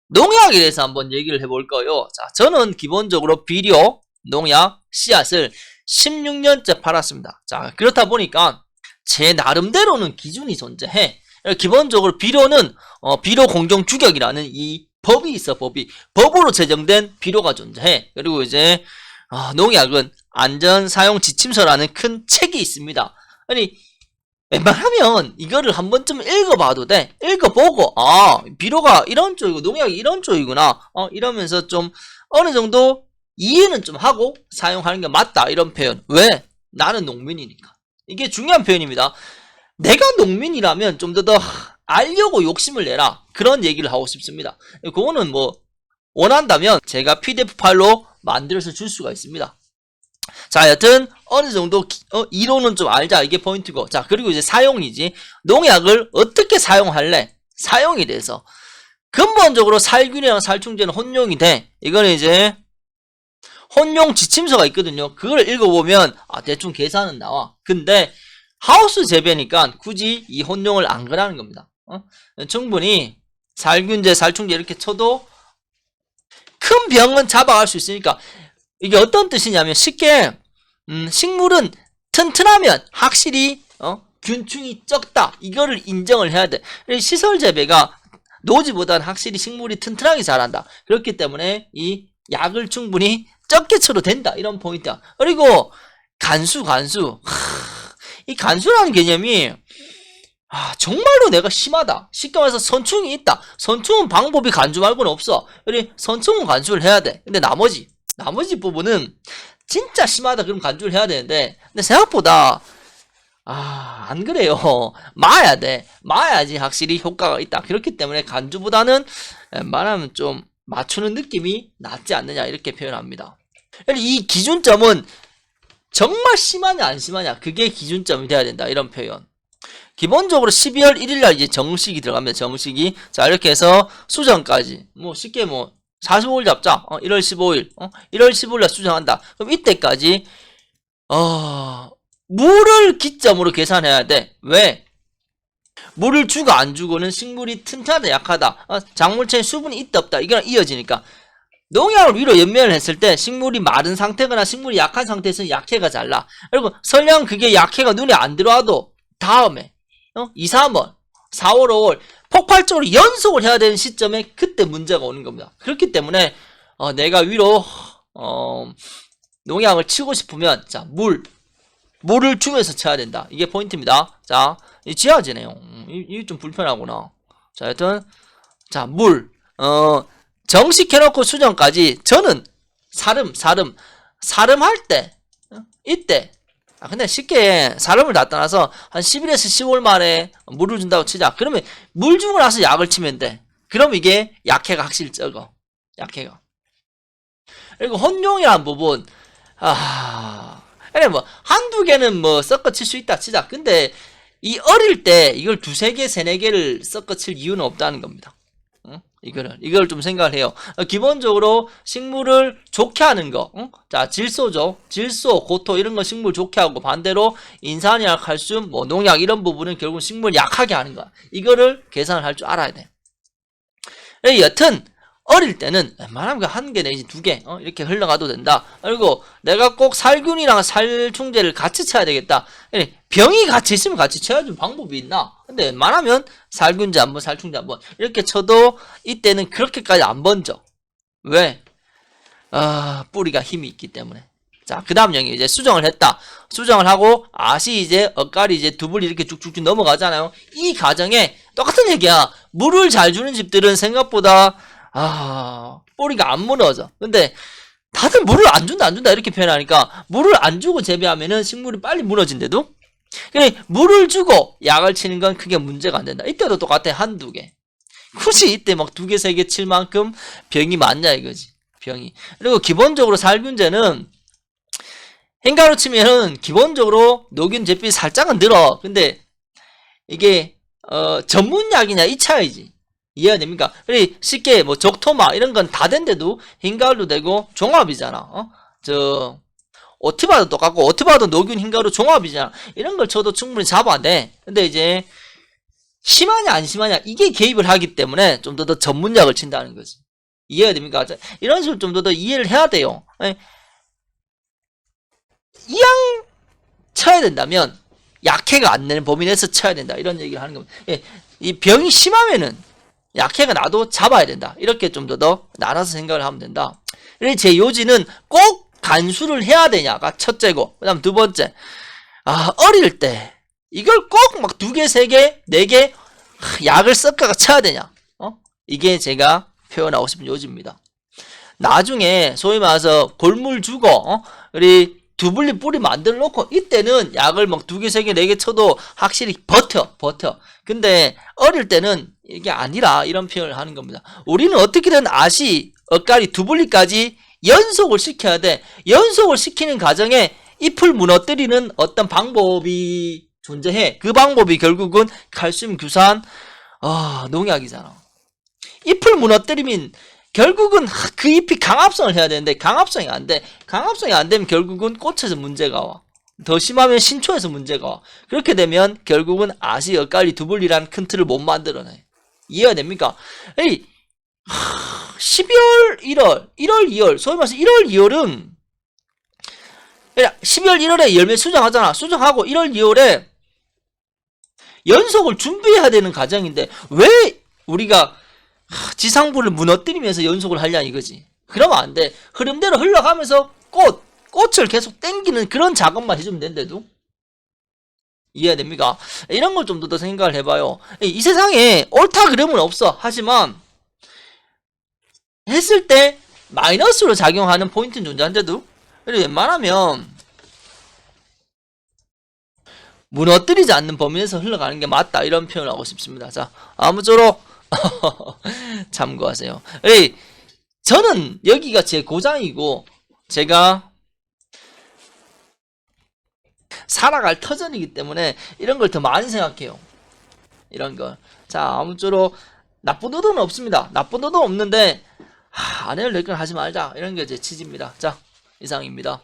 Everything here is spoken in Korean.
농약에 대해서 한번 얘기를 해볼 거예요. 자, 저는 기본적으로 비료, 농약, 씨앗을 16년째 팔았습니다. 자, 그렇다 보니까 제 나름대로는 기준이 존재해. 기본적으로 비료는 비료 공정 규격이라는 이 법이 있어. 법으로 제정된 비료가 존재해. 그리고 이제 농약은 안전 사용 지침서라는 큰 책이 있습니다. 아니, 웬만하면 이거를 한 번쯤 읽어봐도 돼. 읽어보고 비료가 이런 쪽이고 농약이 이런 쪽이구나 이러면서 좀 어느 정도 이해는 좀 하고 사용하는 게 맞다, 이런 표현. 왜? 나는 농민이니까. 이게 중요한 표현입니다. 내가 농민이라면 좀 더 알려고 욕심을 내라, 그런 얘기를 하고 싶습니다. 그거는 뭐 원한다면 제가 PDF 파일로 만들어서 줄 수가 있습니다. 자, 여튼 어느 정도 이론은 좀 알자, 이게 포인트고. 자, 그리고 이제 사용이지. 농약을 어떻게 사용할래? 사용에 대해서 근본적으로 살균이랑 살충제는 혼용이 돼. 이거는 이제 혼용 지침서가 있거든요. 그걸 읽어보면 대충 계산은 나와. 근데 하우스 재배니까 굳이 이 혼용을 안 그러는 겁니다. 충분히 살균제, 살충제 이렇게 쳐도 큰 병은 잡아갈 수 있으니까. 이게 어떤 뜻이냐면 쉽게 식물은 튼튼하면 확실히 균충이 적다, 이거를 인정을 해야 돼. 시설 재배가 노지보다는 확실히 식물이 튼튼하게 자란다. 그렇기 때문에 이 약을 충분히 적게 쳐도 된다, 이런 포인트야. 그리고 간수. 이 간수라는 개념이 정말로 내가 심하다, 쉽게 말해서 선충이 있다. 선충은 방법이 간주 말고는 없어. 그래, 선충은 간수를 해야 돼. 근데 나머지 부분은 진짜 심하다 그럼 간주를 해야 되는데, 근데 생각보다 안 그래요. 마야 돼. 마야지 확실히 효과가 있다. 그렇기 때문에 간주보다는 말하면 좀 맞추는 느낌이 낫지 않느냐, 이렇게 표현합니다. 이 기준점은 정말 심하냐 안 심하냐, 그게 기준점이 돼야 된다, 이런 표현. 기본적으로 12월 1일날 이제 정식이 들어갑니다. 정식이. 자, 이렇게 해서 수정까지 쉽게 45일 잡자. 1월 15일. 1월 15일날 수정한다. 그럼 이때까지 물을 기점으로 계산해야 돼. 왜? 물을 주고 안 주고는 식물이 튼튼하다, 약하다, 작물체에 수분이 있다, 없다, 이거랑 이어지니까. 농약을 위로 연면을 했을 때 식물이 마른 상태거나 식물이 약한 상태에서는 약해가 잘 나. 그리고 설령 그게 약해가 눈에 안 들어와도 다음에 2, 3월, 4월, 5월 폭발적으로 연속을 해야 되는 시점에 그때 문제가 오는 겁니다. 그렇기 때문에 내가 위로 농약을 치고 싶으면 자, 물을 주면서 쳐야 된다. 이게 포인트입니다. 자, 이 지하지네요. 이게 좀 불편하구나. 자, 하여튼 자, 물 정식 해놓고 수정까지. 저는 사름할 때 이때 근데 쉽게 사름을 다 떠나서 한 10일에서 15일 만에 물을 준다고 치자. 그러면 물 주고 나서 약을 치면 돼. 그럼 이게 약해가 확실히 적어. 약해가. 그리고 혼용이라는 부분 그래 한두 개는 섞어 칠 수 있다 치자. 근데 이 어릴 때 이걸 두세 개, 세네 개를 섞어 칠 이유는 없다는 겁니다. 이걸 좀 생각을 해요. 기본적으로 식물을 좋게 하는 거. 자, 질소죠. 질소, 고토 이런 거 식물 좋게 하고, 반대로 인산이나 칼슘, 농약 이런 부분은 결국 식물 약하게 하는 거야. 이거를 계산을 할 줄 알아야 돼. 여튼 어릴 때는 웬만하면 한 개 내지 두 개 이렇게 흘러가도 된다. 그리고 내가 꼭 살균이랑 살충제를 같이 쳐야 되겠다. 병이 같이 있으면 같이 쳐야지 방법이 있나? 근데 웬만하면 살균제 한번, 살충제 한번 이렇게 쳐도 이때는 그렇게까지 안 번져. 왜? 뿌리가 힘이 있기 때문에. 자, 그 다음 영역 이제 수정을 했다. 수정을 하고 아시 이제 엇갈이 이제 두블 이렇게 쭉쭉쭉 넘어가잖아요. 이 과정에 똑같은 얘기야. 물을 잘 주는 집들은 생각보다 뿌리가 안 무너져. 근데 다들 물을 안 준다 이렇게 표현하니까, 물을 안 주고 재배하면은 식물이 빨리 무너진대도. 그래, 물을 주고 약을 치는 건 크게 문제가 안 된다. 이때도 똑같아. 한두 개. 굳이 이때 막 두 개, 세 개 칠 만큼 병이 많냐 이거지. 병이. 그리고 기본적으로 살균제는 행가로 치면은 기본적으로 녹균 제필이 살짝은 늘어. 근데 이게 전문약이냐 이 차이지. 이해가 됩니까? 그래, 쉽게 적토마 이런 건 다 된데도 흰가루도 되고 종합이잖아. 오티바도 똑같고, 오티바도 녹균 흰가루 종합이잖아. 이런 걸 쳐도 충분히 잡아내. 근데 이제 심하냐 안 심하냐 이게 개입을 하기 때문에 좀 더 전문약을 친다는 거지. 이해가 됩니까? 이런 식으로 좀 더 이해를 해야 돼요. 이왕 쳐야 된다면 약해가 안 되는 범위 내에서 쳐야 된다 이런 얘기를 하는 겁니다. 이 병이 심하면은 약해가 나도 잡아야 된다 이렇게 좀 더 나눠서 생각을 하면 된다. 그래서 제 요지는 꼭 간수를 해야 되냐가 첫째고, 그 다음 두 번째, 어릴 때 이걸 꼭 막 2개, 3개, 4개 약을 섞어가 쳐야 되냐, 이게 제가 표현하고 싶은 요지입니다. 나중에 소위 말해서 골물 주고 우리 두블리 뿌리 만들어 놓고 이때는 약을 막 2개, 3개, 4개 쳐도 확실히 버텨. 근데 어릴 때는 이게 아니라 이런 표현을 하는 겁니다. 우리는 어떻게든 아시, 엇갈이, 두블리까지 연속을 시켜야 돼. 연속을 시키는 과정에 잎을 무너뜨리는 어떤 방법이 존재해. 그 방법이 결국은 칼슘, 규산, 농약이잖아. 잎을 무너뜨리면 결국은 그 잎이 강합성을 해야 되는데 강합성이 안 돼. 강합성이 안 되면 결국은 꽃에서 문제가 와. 더 심하면 신초에서 문제가 와. 그렇게 되면 결국은 아시, 엇갈리, 두블리라는 큰 틀을 못 만들어내. 이해가 됩니까? 12월, 1월, 1월, 2월, 소위 말해서 1월, 2월은 12월, 1월에 열매 수정하잖아. 수정하고 1월, 2월에 연속을 준비해야 되는 과정인데 왜 우리가 지상부를 무너뜨리면서 연속을 하냐 이거지. 그러면 안 돼. 흐름대로 흘러가면서 꽃을 계속 땡기는 그런 작업만 해주면 된대도. 이해가 됩니까? 이런 걸 좀 더 생각을 해봐요. 이 세상에 옳다 그름은 없어. 하지만 했을 때 마이너스로 작용하는 포인트는 존재한데도 웬만하면 무너뜨리지 않는 범위 내에서 흘러가는 게 맞다 이런 표현을 하고 싶습니다. 자, 아무쪼록 참고하세요. 저는 여기가 제 고장이고 제가 살아갈 터전이기 때문에 이런 걸 더 많이 생각해요. 이런 걸. 자, 아무쪼록 나쁜 의도는 없습니다. 나쁜 의도는 없는데 아내를 낼 건 하지 말자 이런 게 제 취지입니다. 자, 이상입니다.